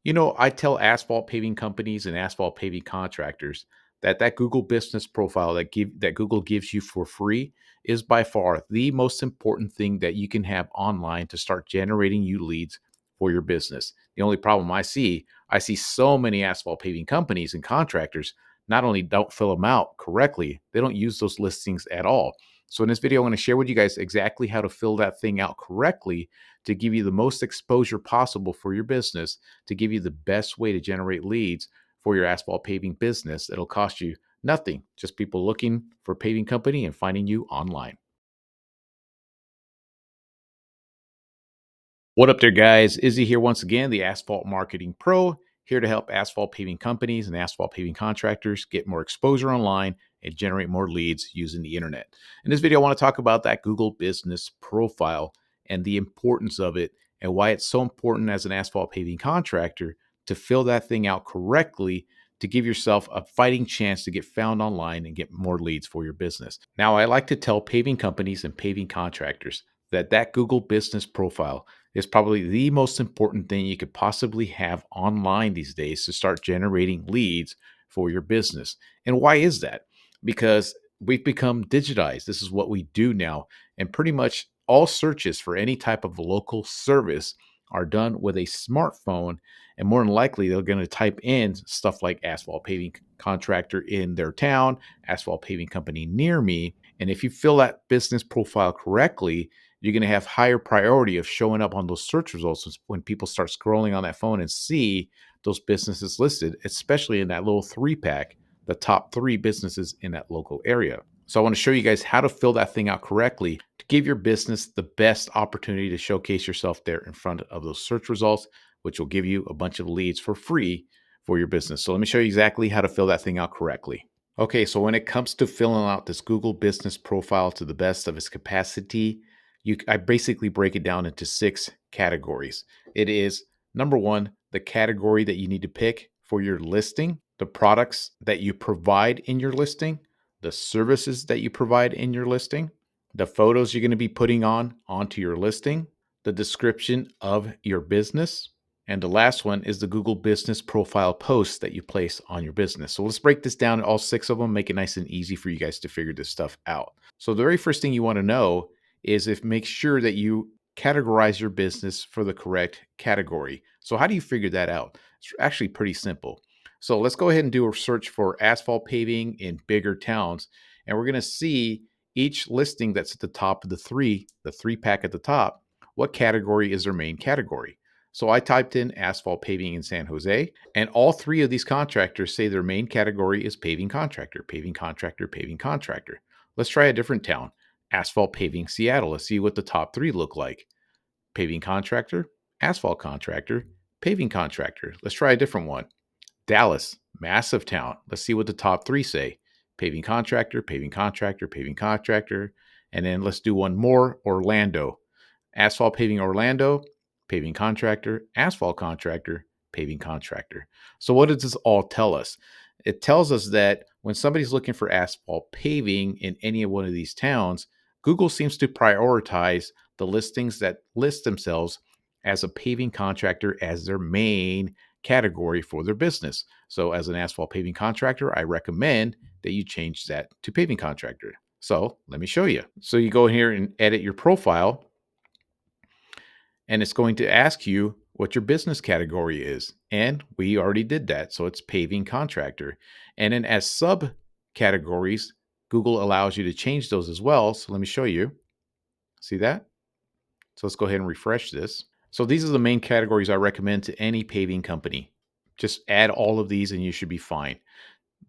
I tell asphalt paving companies and asphalt paving contractors that Google business profile that Google gives you for free is by far the most important thing that you can have online to start generating you leads for your business. The only problem I see so many asphalt paving companies and contractors not only don't fill them out correctly, they don't use those listings at all. So in this video, I'm going to share with you guys exactly how to fill that thing out correctly to give you the most exposure possible for your business, to give you the best way to generate leads for your asphalt paving business. It'll cost you nothing, just people looking for a paving company and finding you online. What up there, guys? Izzy here once again, the Asphalt Marketing Pro, here to help asphalt paving companies and asphalt paving contractors get more exposure online and generate more leads using the internet. In this video, I want to talk about that Google business profile and the importance of it and why it's so important as an asphalt paving contractor to fill that thing out correctly to give yourself a fighting chance to get found online and get more leads for your business. Now, I like to tell paving companies and paving contractors that Google business profile is probably the most important thing you could possibly have online these days to start generating leads for your business. And why is that? Because we've become digitized. This is what we do now. And pretty much all searches for any type of local service are done with a smartphone. And more than likely, they're going to type in stuff like asphalt paving contractor in their town, asphalt paving company near me. And if you fill that business profile correctly, you're going to have higher priority of showing up on those search results when people start scrolling on that phone and see those businesses listed, especially in that little three pack, the top three businesses in that local area. So I want to show you guys how to fill that thing out correctly to give your business the best opportunity to showcase yourself there in front of those search results, which will give you a bunch of leads for free for your business. So let me show you exactly how to fill that thing out correctly. Okay, so when it comes to filling out this Google business profile to the best of its capacity, I basically break it down into 6 categories. It is number one, the category that you need to pick for your listing, the products that you provide in your listing, the services that you provide in your listing, the photos you're going to be putting onto your listing, the description of your business, and the last one is the Google business profile post that you place on your business. So let's break this down, all 6 of them, make it nice and easy for you guys to figure this stuff out. So the very first thing you want to know is if make sure that you categorize your business for the correct category. So how do you figure that out? It's actually pretty simple. So let's go ahead and do a search for asphalt paving in bigger towns. And we're going to see each listing that's at the top of the three pack at the top, what category is their main category. So I typed in asphalt paving in San Jose, and all 3 of these contractors say their main category is paving contractor, paving contractor, paving contractor. Let's try a different town, asphalt paving Seattle. Let's see what the top 3 look like. Paving contractor, asphalt contractor, paving contractor. Let's try a different one. Dallas, massive town. Let's see what the top 3 say. Paving contractor, paving contractor, paving contractor. And then let's do one more, Orlando. Asphalt paving Orlando, paving contractor, asphalt contractor, paving contractor. So what does this all tell us? It tells us that when somebody's looking for asphalt paving in any one of these towns, Google seems to prioritize the listings that list themselves as a paving contractor as their main category for their business. So as an asphalt paving contractor, I recommend that you change that to paving contractor. So let me show you. So you go in here and edit your profile, and it's going to ask you what your business category is. And we already did that. So it's paving contractor. And then as subcategories, Google allows you to change those as well. So let me show you. See that? So let's go ahead and refresh this. So these are the main categories I recommend to any paving company. Just add all of these and you should be fine.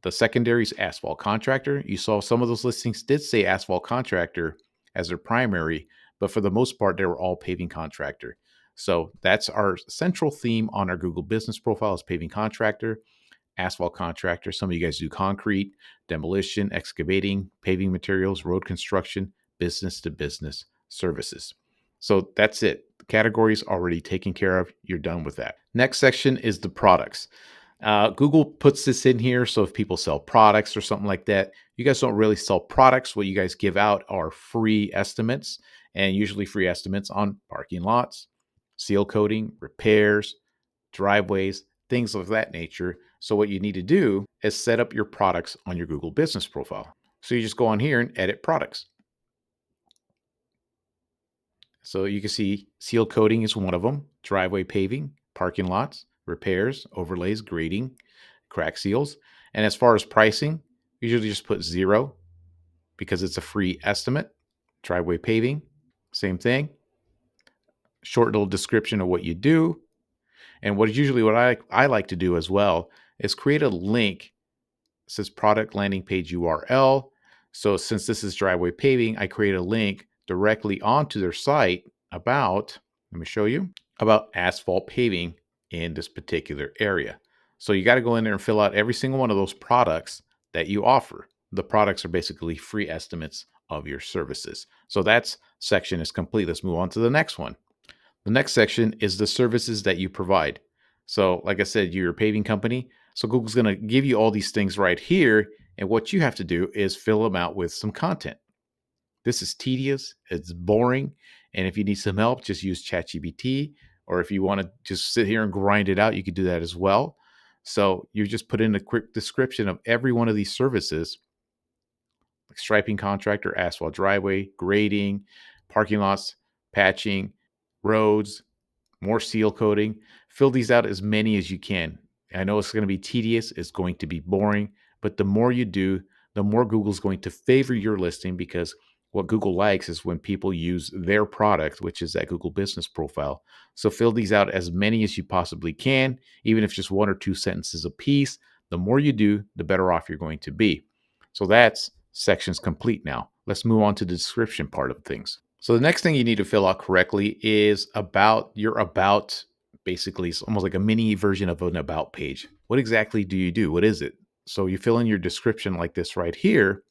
The secondary is asphalt contractor. You saw some of those listings did say asphalt contractor as their primary, but for the most part, they were all paving contractor. So that's our central theme on our Google business profile is paving contractor, asphalt contractor. Some of you guys do concrete, demolition, excavating, paving materials, road construction, business to business services. So that's it. The categories already taken care of. You're done with that. Next section is the products. Google puts this in here. So if people sell products or something like that, you guys don't really sell products. What you guys give out are free estimates, and usually free estimates on parking lots, seal coating, repairs, driveways, things of that nature. So what you need to do is set up your products on your Google Business profile. So you just go on here and edit products. So you can see seal coating is one of them, driveway paving, parking lots, repairs, overlays, grading, crack seals. And as far as pricing, usually just put 0 because it's a free estimate. Driveway paving, same thing. Short little description of what you do. And what I like to do as well is create a link. It says product landing page URL. So since this is driveway paving, I create a link directly onto their site about, let me show you, about asphalt paving in this particular area. So you got to go in there and fill out every single one of those products that you offer. The products are basically free estimates of your services. So that section is complete. Let's move on to the next one. The next section is the services that you provide. So like I said, you're a paving company. So Google's going to give you all these things right here. And what you have to do is fill them out with some content. This is tedious, it's boring. And if you need some help, just use ChatGPT. Or if you want to just sit here and grind it out, you could do that as well. So you just put in a quick description of every one of these services, like striping contractor, asphalt driveway, grading, parking lots, patching, roads, more seal coating. Fill these out as many as you can. I know it's going to be tedious, it's going to be boring, but the more you do, the more Google's going to favor your listing, because what Google likes is when people use their product, which is that Google Business profile. So fill these out as many as you possibly can, even if just 1 or 2 sentences a piece. The more you do, the better off you're going to be. So that's sections complete now. Let's move on to the description part of things. So the next thing you need to fill out correctly is about your about. Basically, it's almost like a mini version of an about page. What exactly do you do? What is it? So you fill in your description like this right here.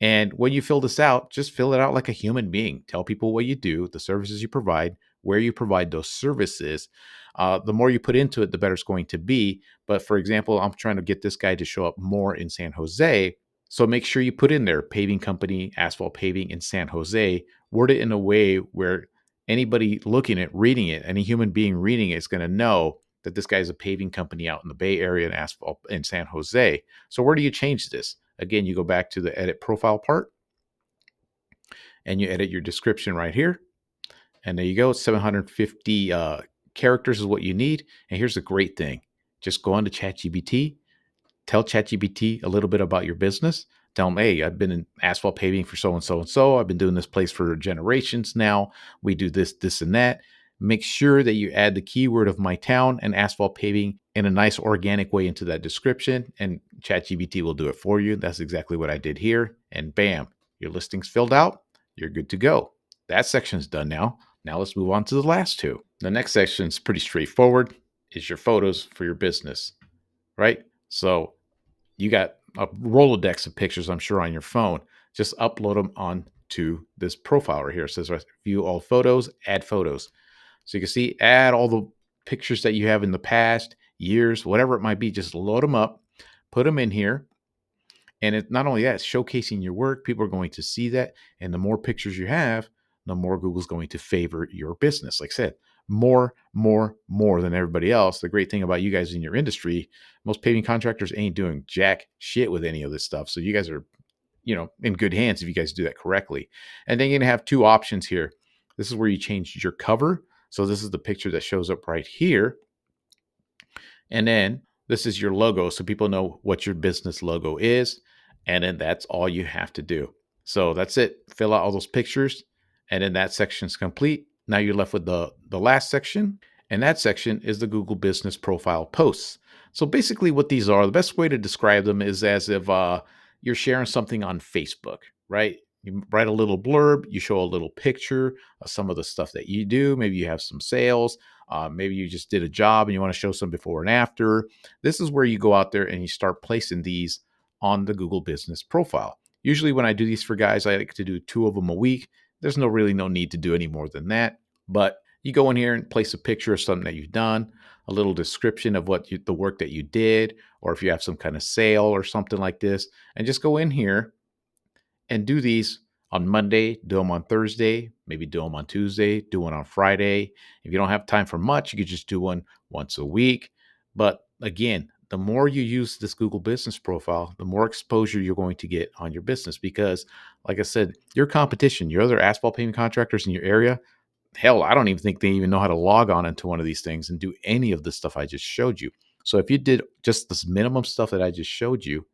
And when you fill this out, just fill it out like a human being. Tell people what you do, the services you provide, where you provide those services. The more you put into it, the better it's going to be. But for example, I'm trying to get this guy to show up more in San Jose. So make sure you put in there paving company, asphalt paving in San Jose. Word it in a way where anybody looking at reading it, any human being reading it, is going to know that this guy's a paving company out in the Bay Area and asphalt in San Jose. So where do you change this? Again, you go back to the edit profile part and you edit your description right here. And there you go. 750 characters is what you need. And here's the great thing. Just go on to ChatGPT, tell ChatGPT a little bit about your business. Tell them, hey, I've been in asphalt paving for so and so and so. I've been doing this place for generations now. We do this, this, and that. Make sure that you add the keyword of my town and asphalt paving in a nice organic way into that description, and ChatGPT will do it for you. That's exactly what I did here. And bam, your listing's filled out. You're good to go. That section's done now. Now let's move on to the last two. The next section is pretty straightforward. It's your photos for your business, right? So you got a Rolodex of pictures, I'm sure, on your phone. Just upload them onto this profile right here. It says view all photos, add photos. So you can see, add all the pictures that you have in the past, years, whatever it might be. Just load them up, put them in here. And it, not only that, it's showcasing your work. People are going to see that. And the more pictures you have, the more Google's going to favor your business. Like I said, more than everybody else. The great thing about you guys in your industry, most paving contractors ain't doing jack shit with any of this stuff. So you guys are, in good hands if you guys do that correctly. And then you're going to have two options here. This is where you change your cover. So this is the picture that shows up right here. And then this is your logo, so people know what your business logo is. And then that's all you have to do. So that's it. Fill out all those pictures, and then that section's complete. Now you're left with the last section, and that section is the Google Business Profile posts. So basically what these are, the best way to describe them is as if you're sharing something on Facebook, right? You write a little blurb, you show a little picture of some of the stuff that you do. Maybe you have some sales. Maybe you just did a job and you want to show some before and after. This is where you go out there and you start placing these on the Google Business Profile. Usually when I do these for guys, I like to do 2 of them a week. There's no need to do any more than that. But you go in here and place a picture of something that you've done, a little description of the work that you did, or if you have some kind of sale or something like this, and just go in here and do these on Monday, do them on Thursday, maybe do them on Tuesday, do one on Friday. If you don't have time for much, you could just do one once a week. But again, the more you use this Google business profile, the more exposure you're going to get on your business because, like I said, your competition, your other asphalt paving contractors in your area, hell, I don't even think they even know how to log on into one of these things and do any of the stuff I just showed you. So if you did just this minimum stuff that I just showed you,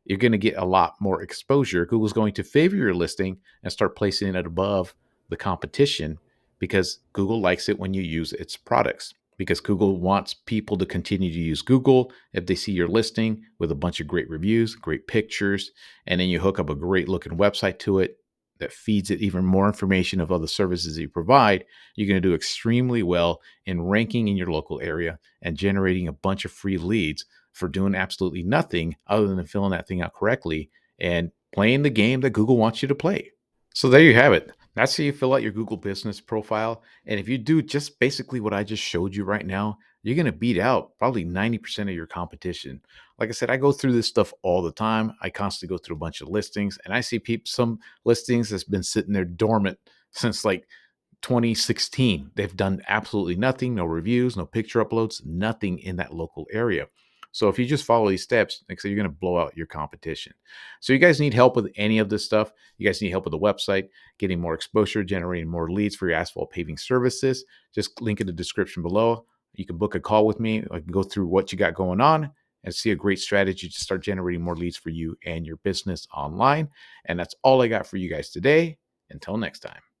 you're going to get a lot more exposure. Google's going to favor your listing and start placing it above the competition because Google likes it when you use its products. Because Google wants people to continue to use Google if they see your listing with a bunch of great reviews, great pictures, and then you hook up a great looking website to it that feeds it even more information of other services that you provide. You're going to do extremely well in ranking in your local area and generating a bunch of free leads for doing absolutely nothing other than filling that thing out correctly and playing the game that Google wants you to play. So there you have it. That's how you fill out your Google business profile. And if you do just basically what I just showed you right now, you're going to beat out probably 90% of your competition. Like I said, I go through this stuff all the time. I constantly go through a bunch of listings and I see people, some listings that's been sitting there dormant since like 2016. They've done absolutely nothing, no reviews, no picture uploads, nothing in that local area. So if you just follow these steps, like I said, you're going to blow out your competition. So you guys need help with any of this stuff. You guys need help with the website, getting more exposure, generating more leads for your asphalt paving services. Just link in the description below. You can book a call with me. I can go through what you got going on and see a great strategy to start generating more leads for you and your business online. And that's all I got for you guys today. Until next time.